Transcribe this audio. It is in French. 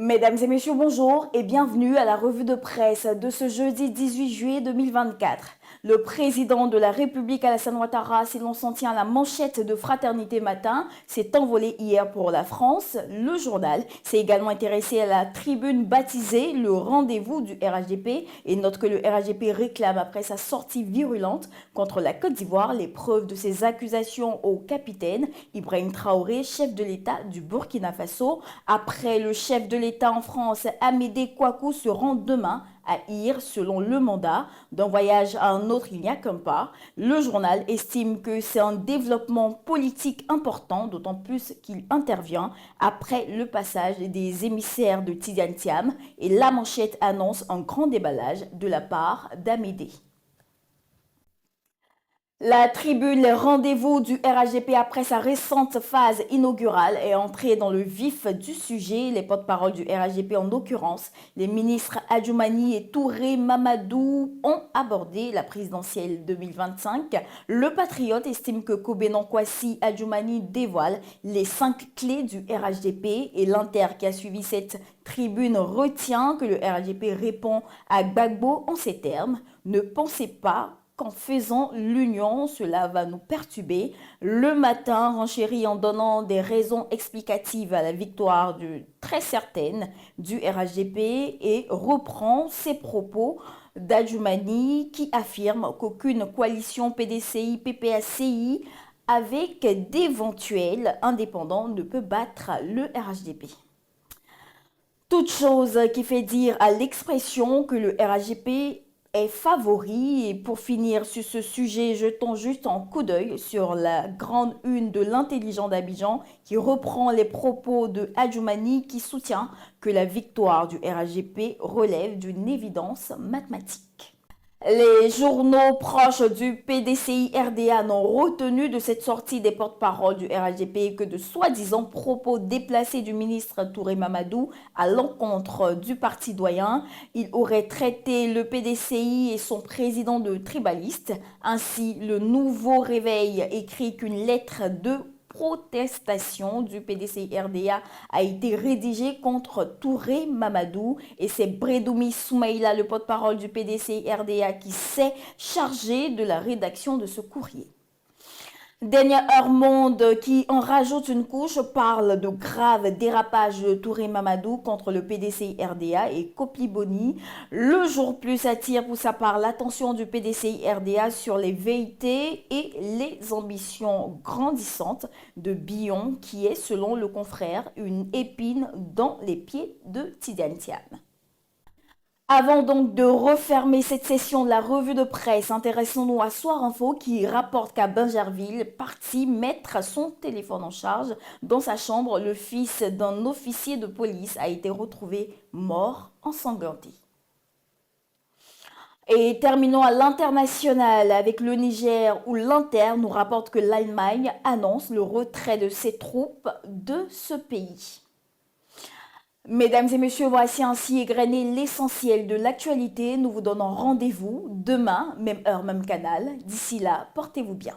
Mesdames et messieurs, bonjour et bienvenue à la revue de presse de ce jeudi 18 juillet 2024. Le président de la République Alassane Ouattara, si l'on s'en tient à la manchette de Fraternité Matin, s'est envolé hier pour la France. Le journal s'est également intéressé à la tribune baptisée le rendez-vous du RHDP et note que le RHDP réclame après sa sortie virulente contre la Côte d'Ivoire les preuves de ses accusations au capitaine Ibrahim Traoré, chef de l'État du Burkina Faso. Après le chef de l'État en France, Amédée Kouakou se rend demain à Ir selon le mandat. D'un voyage à un autre, il n'y a qu'un pas. Le journal estime que c'est un développement politique important, d'autant plus qu'il intervient après le passage des émissaires de Tidiane Thiam et la manchette annonce un grand déballage de la part d'Amédée. La tribune Les rendez-vous du RHDP après sa récente phase inaugurale est entrée dans le vif du sujet. Les porte-paroles du RHDP, en l'occurrence, les ministres Adjoumani et Touré Mamadou, ont abordé la présidentielle 2025. Le Patriote estime que Kobenon Kwasi Adjoumani dévoile les 5 clés du RHDP et l'Inter qui a suivi cette tribune retient que le RHDP répond à Gbagbo en ces termes. Ne pensez pas qu'en faisant l'union, cela va nous perturber. Le matin renchérit en donnant des raisons explicatives à la victoire très certaine du RHDP et reprend ses propos d'Adjoumani qui affirme qu'aucune coalition PDCI-PPACI avec d'éventuels indépendants ne peut battre le RHDP. Toute chose qui fait dire à l'expression que le RHDP est favori. Et pour finir sur ce sujet, jetons juste un coup d'œil sur la grande une de l'Intelligent d'Abidjan qui reprend les propos de Adjoumani qui soutient que la victoire du RHDP relève d'une évidence mathématique. Les journaux proches du PDCI-RDA n'ont retenu de cette sortie des porte-paroles du RHDP que de soi-disant propos déplacés du ministre Touré Mamadou à l'encontre du parti doyen. Il aurait traité le PDCI et son président de tribalistes. Ainsi, le Nouveau Réveil écrit qu'une lettre de protestation du PDCI-RDA a été rédigée contre Touré Mamadou et c'est Bredoumi Soumaïla, le porte-parole du PDCI-RDA, qui s'est chargé de la rédaction de ce courrier. Dernière Heure Monde qui en rajoute une couche parle de graves dérapages de Touré Mamadou contre le PDCI-RDA et Kopli-Boni. Le Jour Plus attire pour sa part l'attention du PDCI-RDA sur les velléités et les ambitions grandissantes de Billon qui est, selon le confrère, une épine dans les pieds de Tidiane Thiam. Avant donc de refermer cette session de la revue de presse, intéressons-nous à Soir Info qui rapporte qu'à Bingerville, parti mettre son téléphone en charge dans sa chambre, le fils d'un officier de police a été retrouvé mort ensanglanté. Et terminons à l'international avec le Niger où l'Inter nous rapporte que l'Allemagne annonce le retrait de ses troupes de ce pays. Mesdames et messieurs, voici ainsi égrené l'essentiel de l'actualité. Nous vous donnons rendez-vous demain, même heure, même canal. D'ici là, portez-vous bien.